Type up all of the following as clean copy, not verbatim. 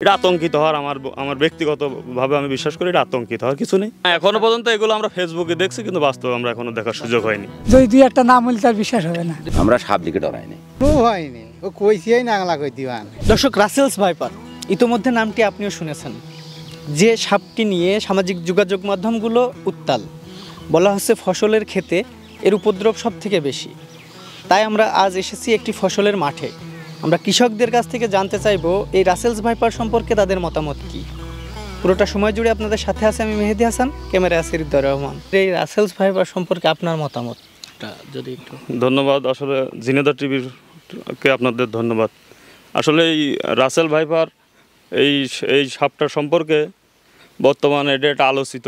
এটা আতঙ্কিত হওয়ার আমার ব্যক্তিগতভাবে আমি বিশ্বাস করি এটা আতঙ্কিত হওয়ার কিছু নেই। এখনো পর্যন্ত এগুলো আমরা ফেসবুকে দেখছি, কিন্তু বাস্তবে আমরা এখনো দেখার সুযোগ হয়নি। যদি দুই একটা নাম হলে তার বিশ্বাস হবে না। আমরা সাপ দিকে ডরাইনি, হয়নি, ও কইছিই নাংলা কই দিবান। দর্শক, রাসেলস ভাইপার ইতোমধ্যে নামটি আপনিও শুনেছেন। যে সাপটি নিয়ে সামাজিক যোগাযোগ মাধ্যমগুলো উত্তাল, বলা হচ্ছে ফসলের ক্ষেতে এর উপদ্রব সব থেকে বেশি। তাই আমরা আজ এসেছি একটি ফসলের মাঠে। আমরা কৃষকদের কাছ থেকে জানতে চাইবো এই রাসেলস ভাইপার সম্পর্কে তাদের মতামত কী। পুরোটা সময় জুড়ে আপনাদের সাথে আছে আমি মেহেদি হাসান, ক্যামেরায় আছে হৃদয় রহমান। এই রাসেলস ভাইপার সম্পর্কে আপনার মতামতটা যদি একটু। ধন্যবাদ। আসলে ঝিনেদা টিভিকে আপনাদের ধন্যবাদ। আসলে এই রাসেল ভাইপার এই সাপটার সম্পর্কে বর্তমানে এটা একটা আলোচিত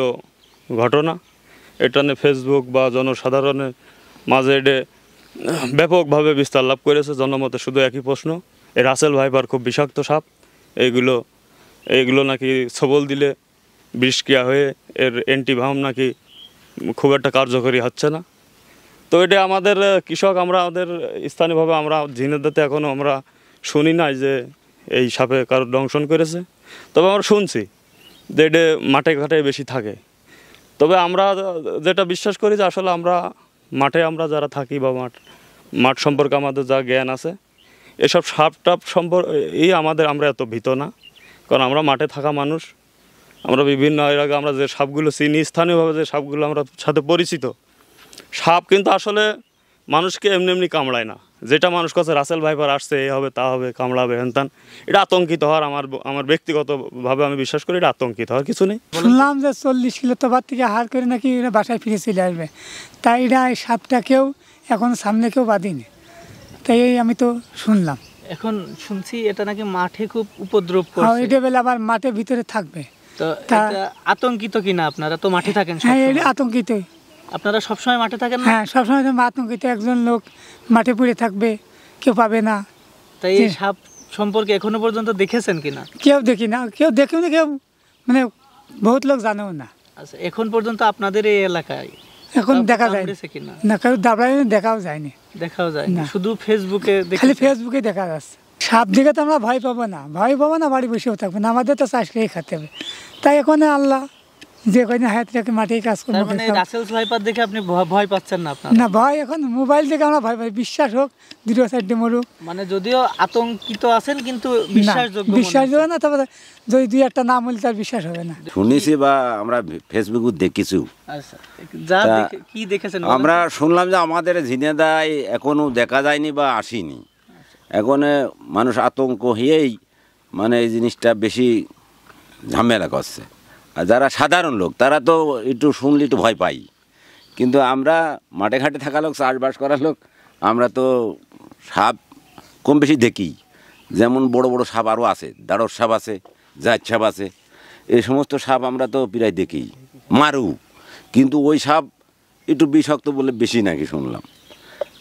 ঘটনা। এটা নিয়ে ফেসবুক বা জনসাধারণের মাঝে এটা ব্যাপকভাবে বিস্তার লাভ করেছে। জনমতে শুধু একই প্রশ্ন, এই রাসেল ভাইপার খুব বিষাক্ত সাপ, এইগুলো নাকি ছবল দিলে বিষক্রিয়া হয়ে এর অ্যান্টিভাম নাকি খুব একটা কার্যকরী হচ্ছে না। তো এটা আমাদের কৃষক, আমাদের স্থানীয়ভাবে আমরা ঝিনেদাতে এখনও আমরা শুনি নাই যে এই সাপে কারো দংশন করেছে। তবে আমরা শুনছি যে এটা মাঠে ঘাটে বেশি থাকে। তবে আমরা যেটা বিশ্বাস করি যে আসলে আমরা মাঠে যারা থাকি বা মাঠ সম্পর্কে আমাদের যা জ্ঞান আছে, এসব সাপ টাপ সম্পর্কে আমরা এত ভীত না, কারণ আমরা মাঠে থাকা মানুষ। আমরা বিভিন্ন এর আগে আমরা যে সাপগুলো চিনি, স্থানীয়ভাবে যে সাপগুলো আমরা সাথে পরিচিত, সাপ কিন্তু আসলে মানুষকে এমনি কামড়ায় না। যেটা মানুষ কাছে রাসেল ভাইপার আসছে এ হবে তা হবে কামড়াবে হেনতান, এটা আতঙ্কিত হওয়ার আমার ব্যক্তিগতভাবে আমি বিশ্বাস করি এটা আতঙ্কিত হওয়ার কিছু নেই। শুনলাম যে 40 কিলো তোবার থেকে হার করে নাকি এরা বাসায় ফিরে চলে আসবে। তাই এরা এই সাপটাকেও এখন সামনে কেউ বাঁধিনি, তাই আমি তো শুনলাম। এখন শুনছি এটা নাকি মাঠে খুব উপদ্রব করছে। এটা বেলা আবার মাঠের ভিতরে থাকবে। তো এটা আতঙ্কিত কিনা? আপনারা তো মাঠে থাকেন। হ্যাঁ, এটা আতঙ্কিত। আপনারা সবসময় মাঠে থাকেন? হ্যাঁ, সবসময় আতঙ্কিত। একজন লোক মাঠে পড়ে থাকবে, কেউ পাবে না। তাই এই সাপ সম্পর্কে এখনো পর্যন্ত দেখেছেন কিনা? কেউ দেখি না, কেউ দেখেও না, কেউ মানে বহুত লোক জানেও না। আচ্ছা, এখন পর্যন্ত আপনাদের এই এলাকায় এখন দেখা যায় না, কেউ দাবড়ায় দেখাও যায়নি। দেখাও যায় না, শুধু ফেসবুকে, খালি ফেসবুকে দেখা যাচ্ছে। সাপ দিকে তো আমরা ভয় পাবো না, বাড়ি বসেও থাকবো না, আমাদের তো চাষ করে খেতে হবে। তাই এখন আল্লাহ যে কয়দিন হায়াত রেখে মাঠেই কাজ করবো। মানে রাসেলস ভাইপার দেখে আপনি ভয় পাচ্ছেন না? আপনার না ভয়, এখন মোবাইল দেখে আমরা ভয় পাই। বিশ্বাস হোক, দুটো সাইডে মরুক, মানে যদিও আতঙ্কিত আছেন কিন্তু বিশ্বাসযোগ্য না। তবে যদি দুই একটা নাম হলে তার বিশ্বাস হবে না। শুনেছি বা আমরা ফেসবুকে দেখেছি। আচ্ছা, কি দেখেছেন? আমরা শুনলাম যে আমাদের ঝিনেদায় এখনো দেখা যায়নি বা আসেনি। এখন মানুষ আতঙ্ক হয়েই মানে এই জিনিসটা বেশি ঝামেলা করছে। আর যারা সাধারণ লোক তারা তো একটু শুনলে একটু ভয় পাই, কিন্তু আমরা মাঠে ঘাটে থাকা লোক, চাষবাস করার লোক, আমরা তো সাপ কম বেশি দেখি। যেমন বড় বড় সাপ আরও আছে, দাঁড়র সাপ আছে, জাত সাপ আছে, এই সমস্ত সাপ আমরা তো প্রায় দেখি, মারু। কিন্তু ওই সাপ একটু বিষাক্ত বলে বেশি নাকি শুনলাম।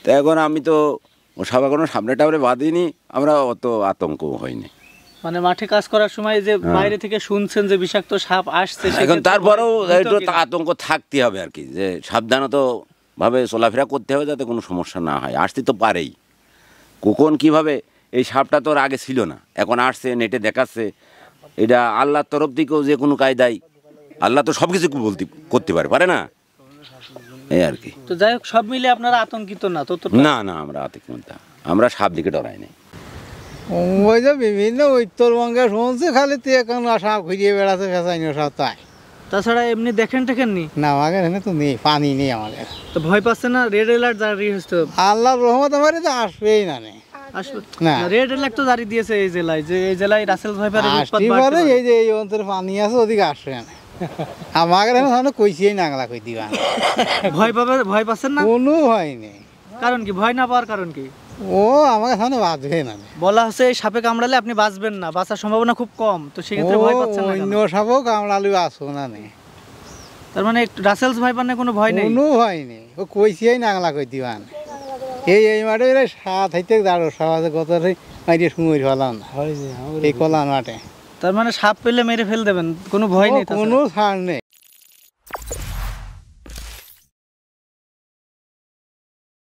তো এখন আমি তো ও সাপ এখনো সামনে টামনে বাঁধিনি, আমরা অত আতঙ্ক হয়নি। মানে মাঠে কাজ করার সময় যে বাইরে থেকে শুনছেন যে বিষাক্ত সাপ আসছে, এখন তারপরেও একটু আতঙ্ক থাকতে হবে আর কি, যে সাবধানতভাবে চলাফেরা করতে হবে যাতে কোনো সমস্যা না হয়। আসতে তো পারেই, কখন কীভাবে, এই সাপটা তো আগে ছিল না, এখন আসছে, নেটে দেখাচ্ছে। এটা আল্লাহর তরফ থেকেও যে কোনো কায়দায় আল্লাহ তো সব কিছু করতে পারে না, এই আর কি। তো যাই হোক, সব মিলে আপনারা আতঙ্কিত না তো? না, আমরা আতঙ্কিত, আমরা সাপ দিকে ডরাই নাই। ওই যে বিভিন্ন উত্তরবঙ্গে শুনছে খালি তুই এখন সাপ ঘুরিয়ে বেড়াচ্ছে, ফেসাইনি সব। তাই তাছাড়া এমনি দেখেননি না? আমাদের এখানে তো নেই, পানি নেই আমাদের। তো ভয় পাচ্ছে না? রেড অ্যালার্ট জারি হচ্ছে, আল্লাহর রহমত আমার তো আসবেই না। রেড অ্যালার্ট তো জারি দিয়েছে এই জেলায়, যে এই জেলায় রাসেল ভাইপারের উৎপাত বাড়বে। এই যে এই অঞ্চলে পানি আছে, ওদিকে আসবে না। আমাদের এখানে কইছিই নাংলা কই দিবা। ভয় পাচ্ছেন না? কোনো ভয় নেই। কারণ কি? ভয় না পাওয়ার কারণ কি? ও আমাকে সামনে বাঁচবে না। বলা হচ্ছে এই সাপে কামড়ালে আপনি বাঁচবেন না, বাঁচার সম্ভাবনা খুব কম। তো সেক্ষেত্রে ভয় পাচ্ছেন না? অন্য সাপও কামড়ালে বাঁচবো না। তার মানে রাসেলস ভাইপার নিয়ে কোনো ভয় নেই? কোনো ভয় নেই, ও কইছিই নাংলা কই দিবা। এই মাঠে 7 হাইতে দাঁড়ো সাপ আছে, কত মাইরে সুমুর ফেলাম এই কলান মাঠে। তার মানে সাপ পেলে মেরে ফেল দেবেন, কোনো ভয় নেই? কোনো ছাড় নেই।